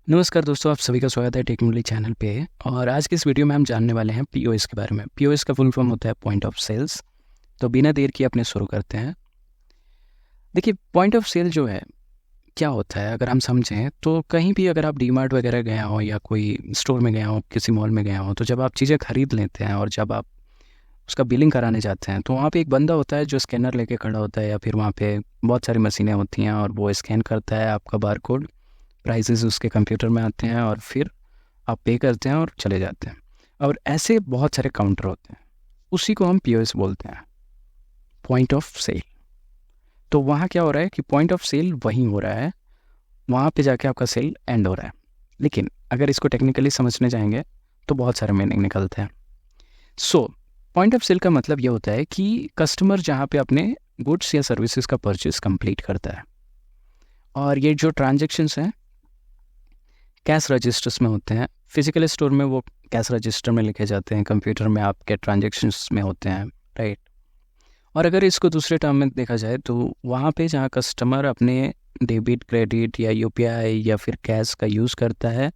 नमस्कार दोस्तों, आप सभी का स्वागत है टेक्नोलॉजी चैनल पे। और आज की इस वीडियो में हम जानने वाले हैं पीओएस के बारे में। पीओएस का फुल फॉर्म होता है पॉइंट ऑफ सेल्स। तो बिना देर किए अपने शुरू करते हैं। देखिए, पॉइंट ऑफ सेल जो है क्या होता है, अगर हम समझें तो कहीं भी अगर आप डीमार्ट वगैरह गए हो या कोई स्टोर में गए हो, किसी मॉल में गए हो, तो जब आप चीज़ें खरीद लेते हैं और जब आप उसका बिलिंग कराने जाते हैं तो वहाँ पे एक बंदा होता है जो स्कैनर लेके खड़ा होता है, या फिर वहाँ पे बहुत सारी मशीनें होती हैं और वो स्कैन करता है आपका बारकोड। प्राइसेस उसके कंप्यूटर में आते हैं और फिर आप पे करते हैं और चले जाते हैं। और ऐसे बहुत सारे काउंटर होते हैं, उसी को हम पीओएस बोलते हैं, पॉइंट ऑफ सेल। तो वहाँ क्या हो रहा है कि पॉइंट ऑफ सेल वहीं हो रहा है, वहाँ पे जाके आपका सेल एंड हो रहा है। लेकिन अगर इसको टेक्निकली समझने जाएंगे तो बहुत सारे मीनिंग निकलते हैं। सो पॉइंट ऑफ सेल का मतलब ये होता है कि कस्टमर जहाँ पे अपने गुड्स या सर्विसेज का परचेज कंप्लीट करता है, और ये जो ट्रांजेक्शन्स हैं कैश रजिस्टर्स में होते हैं। फिजिकल स्टोर में वो कैश रजिस्टर में लिखे जाते हैं, कंप्यूटर में आपके ट्रांजेक्शन्स में होते हैं, राइट। और अगर इसको दूसरे टर्म में देखा जाए तो वहाँ पे जहाँ कस्टमर अपने डेबिट, क्रेडिट या यूपीआई या फिर कैश का यूज़ करता है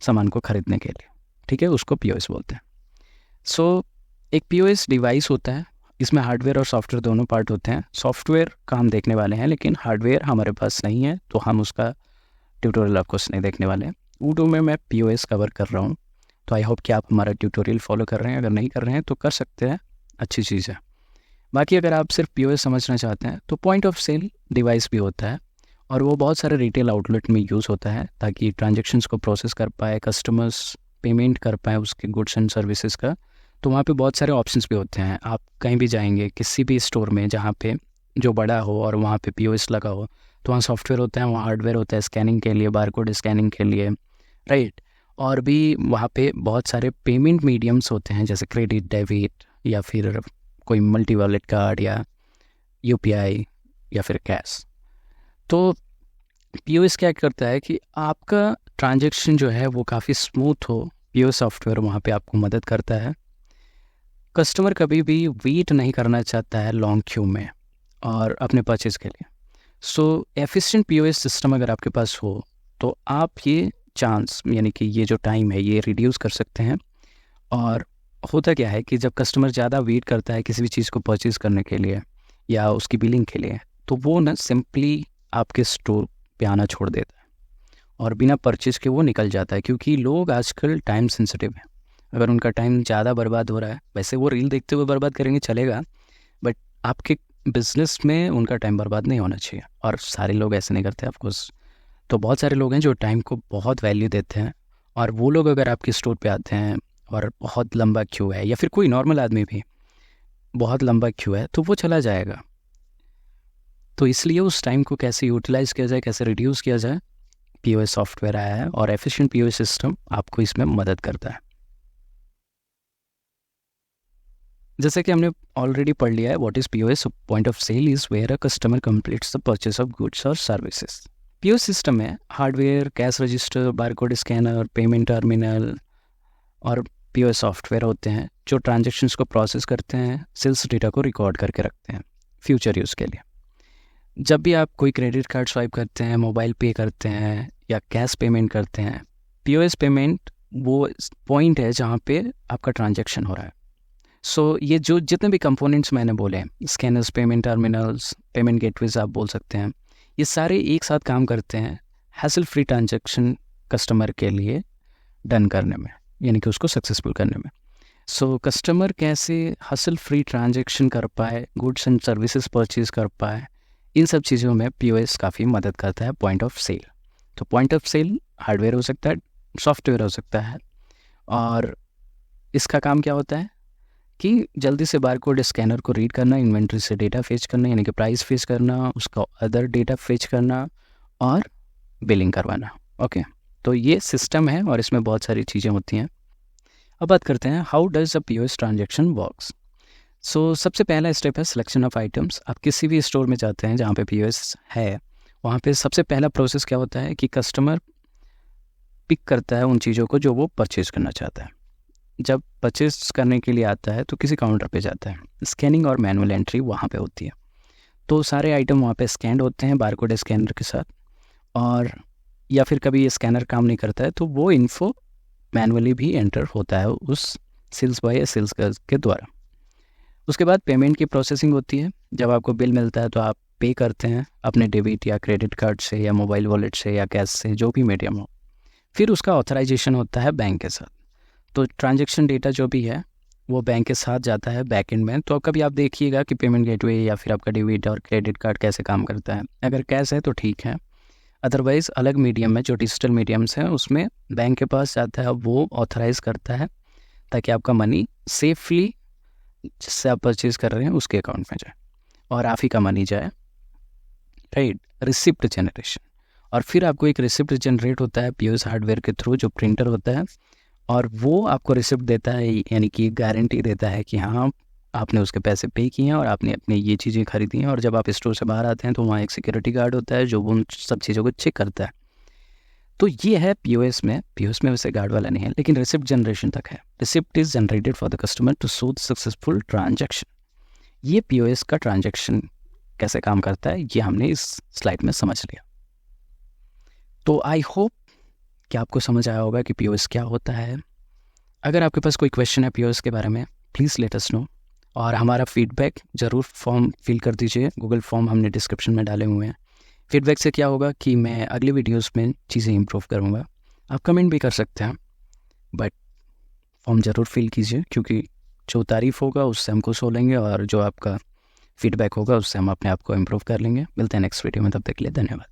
सामान को ख़रीदने के लिए, ठीक है, उसको पीओएस बोलते हैं। सो एक पीओएस डिवाइस होता है, इसमें हार्डवेयर और सॉफ्टवेयर दोनों पार्ट होते हैं। सॉफ्टवेयर का हम देखने वाले हैं, लेकिन हार्डवेयर हमारे पास नहीं है, तो हम उसका ट्यूटोरियल आपको नहीं देखने वाले हैं। वीडियो में मैं पीओएस कवर कर रहा हूँ, तो आई होप कि आप हमारा ट्यूटोरियल फॉलो कर रहे हैं। अगर नहीं कर रहे हैं तो कर सकते हैं, अच्छी चीज़ है। बाकी अगर आप सिर्फ पीओएस समझना चाहते हैं तो पॉइंट ऑफ सेल डिवाइस भी होता है, और वो बहुत सारे रिटेल आउटलेट में यूज़ होता है ताकि ट्रांजेक्शन्स को प्रोसेस कर पाए, कस्टमर्स पेमेंट कर पाए उसके गुड्स एंड सर्विसेज का। तो वहाँ पे बहुत सारे ऑप्शंस भी होते हैं। आप कहीं भी जाएंगे किसी भी स्टोर में जहाँ पे जो बड़ा हो और वहाँ पे पीओएस लगा हो, तो वहाँ सॉफ्टवेयर होता है, वहाँ हार्डवेयर होता है स्कैनिंग के लिए, बारकोड स्कैनिंग के लिए, राइट। और भी वहाँ पे बहुत सारे पेमेंट मीडियम्स होते हैं, जैसे क्रेडिट, डेबिट, या फिर कोई मल्टी वॉलेट कार्ड या यूपीआई या फिर कैश। तो पीओएस क्या करता है कि आपका ट्रांजैक्शन जो है वो काफ़ी स्मूथ हो। पीओएस सॉफ्टवेयर वहाँ पे आपको मदद करता है। कस्टमर कभी भी वेट नहीं करना चाहता है लॉन्ग क्यू में और अपने परचेज़ के लिए। सो एफिशिएंट पीओएस सिस्टम अगर आपके पास हो तो आप ये चांस, यानी कि ये जो टाइम है, ये रिड्यूस कर सकते हैं। और होता क्या है कि जब कस्टमर ज़्यादा वेट करता है किसी भी चीज़ को परचेज़ करने के लिए या उसकी बिलिंग के लिए, तो वो ना सिंपली आपके स्टोर पे आना छोड़ देता है और बिना परचेज़ के वो निकल जाता है, क्योंकि लोग आजकल टाइम सेंसिटिव हैं। अगर उनका टाइम ज़्यादा बर्बाद हो रहा है, वैसे वो रील देखते हुए बर्बाद करेंगे चलेगा, बट आपके बिजनेस में उनका टाइम बर्बाद नहीं होना चाहिए, और सारे लोग ऐसे नहीं करते ऑफकोर्स। तो बहुत सारे लोग हैं जो टाइम को बहुत वैल्यू देते हैं, और वो लोग अगर आपके स्टोर पे आते हैं और बहुत लंबा क्यू है, या फिर कोई नॉर्मल आदमी भी बहुत लंबा क्यू है, तो वो चला जाएगा। तो इसलिए उस टाइम को कैसे यूटिलाइज़ किया जाए, कैसे रिड्यूस किया जाए, पीओएस सॉफ्टवेयर आया है, और एफिशिएंट पीओएस सिस्टम आपको इसमें मदद करता है। जैसे कि हमने ऑलरेडी पढ़ लिया है, what is POS. Point of sale is where a customer completes the purchase of goods और सर्विसेज। पीओएस सिस्टम में hardware, cash register, barcode scanner, payment terminal और पीओएस सॉफ्टवेयर होते हैं जो ट्रांजैक्शंस को प्रोसेस करते हैं, सेल्स डेटा को रिकॉर्ड करके रखते हैं फ्यूचर यूज़ के लिए। जब भी आप कोई क्रेडिट कार्ड स्वाइप करते हैं, मोबाइल पे करते हैं या कैश पेमेंट करते हैं, पीओएस पेमेंट वो पॉइंट है जहाँ पे आपका ट्रांजैक्शन हो रहा है। सो ये जो जितने भी कंपोनेंट्स मैंने बोले, scanners, payment terminals, payment gateways आप बोल सकते हैं, ये सारे एक साथ काम करते हैं हैसल फ्री ट्रांजैक्शन कस्टमर के लिए डन करने में, यानी कि उसको सक्सेसफुल करने में। सो कस्टमर कैसे हसल फ्री ट्रांजैक्शन कर पाए, गुड्स एंड सर्विसेज परचेज कर पाए, इन सब चीज़ों में पीओएस काफ़ी मदद करता है, पॉइंट ऑफ सेल। तो पॉइंट ऑफ सेल हार्डवेयर हो सकता है, सॉफ्टवेयर हो सकता है, और इसका काम क्या होता है कि जल्दी से बारकोड स्कैनर को रीड करना, इन्वेंट्री से डेटा फेच करना, यानी कि प्राइस फेच करना, उसका अदर डेटा फेच करना, और बिलिंग करवाना। ओके, तो ये सिस्टम है और इसमें बहुत सारी चीज़ें होती हैं। अब बात करते हैं how does a POS transaction works. So सबसे पहला स्टेप है सिलेक्शन ऑफ आइटम्स। आप किसी भी स्टोर में जाते हैं जहाँ पे पीओएस है, वहाँ पे सबसे पहला प्रोसेस क्या होता है कि कस्टमर पिक करता है उन चीज़ों को जो वो परचेज़ करना चाहता है। जब परचेस करने के लिए आता है तो किसी काउंटर पे जाता है, स्कैनिंग और मैनुअल एंट्री वहाँ पे होती है। तो सारे आइटम वहाँ पे स्कैंड होते हैं बारकोड स्कैनर के साथ, और या फिर कभी स्कैनर काम नहीं करता है तो वो इन्फो मैनुअली भी एंटर होता है उस सेल्स बॉय या सेल्स गर्ल के द्वारा। उसके बाद पेमेंट की प्रोसेसिंग होती है। जब आपको बिल मिलता है तो आप पे करते हैं अपने डेबिट या क्रेडिट कार्ड से या मोबाइल वॉलेट से या कैश से, जो भी मीडियम हो। फिर उसका ऑथराइजेशन होता है बैंक के साथ। तो ट्रांजैक्शन डेटा जो भी है वो बैंक के साथ जाता है बैक एंड में। तो कभी आप देखिएगा कि पेमेंट गेटवे या फिर आपका डेबिट और क्रेडिट कार्ड कैसे काम करता है। अगर कैश है तो ठीक है, अदरवाइज़ अलग मीडियम में जो डिजिटल मीडियम्स हैं उसमें बैंक के पास जाता है, वो ऑथराइज़ करता है ताकि आपका मनी सेफली जिससे आप परचेज़ कर रहे हैं उसके अकाउंट में जाए और आप ही का मनी जाए, राइट। रिसिप्ट जनरेशन, और फिर आपको एक रिसिप्ट जनरेट होता है पीओएस हार्डवेयर के थ्रू, जो प्रिंटर होता है, और वो आपको रिसिप्ट देता है, यानी कि गारंटी देता है कि हाँ आपने उसके पैसे पे किए हैं और आपने अपने ये चीज़ें खरीदी हैं। और जब आप स्टोर से बाहर आते हैं तो वहाँ एक सिक्योरिटी गार्ड होता है जो उन सब चीज़ों को चेक करता है। तो ये है पीओएस में वैसे गार्ड वाला नहीं है, लेकिन रिसिप्ट जनरेशन तक है। Receipt is generated for the customer to show the successful transaction. ये पीओएस का ट्रांजैक्शन कैसे काम करता है ये हमने इस स्लाइड में समझ लिया। तो आई होप कि आपको समझ आया होगा कि पीओएस क्या होता है। अगर आपके पास कोई क्वेश्चन है पीओएस के बारे में, प्लीज़ लेट अस नो, और हमारा फीडबैक ज़रूर फॉर्म फिल कर दीजिए। गूगल फॉर्म हमने डिस्क्रिप्शन में डाले हुए हैं। फीडबैक से क्या होगा कि मैं अगले वीडियोस में चीज़ें इम्प्रूव करूँगा। आप कमेंट भी कर सकते हैं, बट फॉर्म ज़रूर फिल कीजिए, क्योंकि जो तारीफ़ होगा उससे हम खुश हो लेंगे और जो आपका फीडबैक होगा उससे हम अपने आप को इम्प्रूव कर लेंगे। मिलते हैं नेक्स्ट वीडियो में, तब तक के लिए धन्यवाद।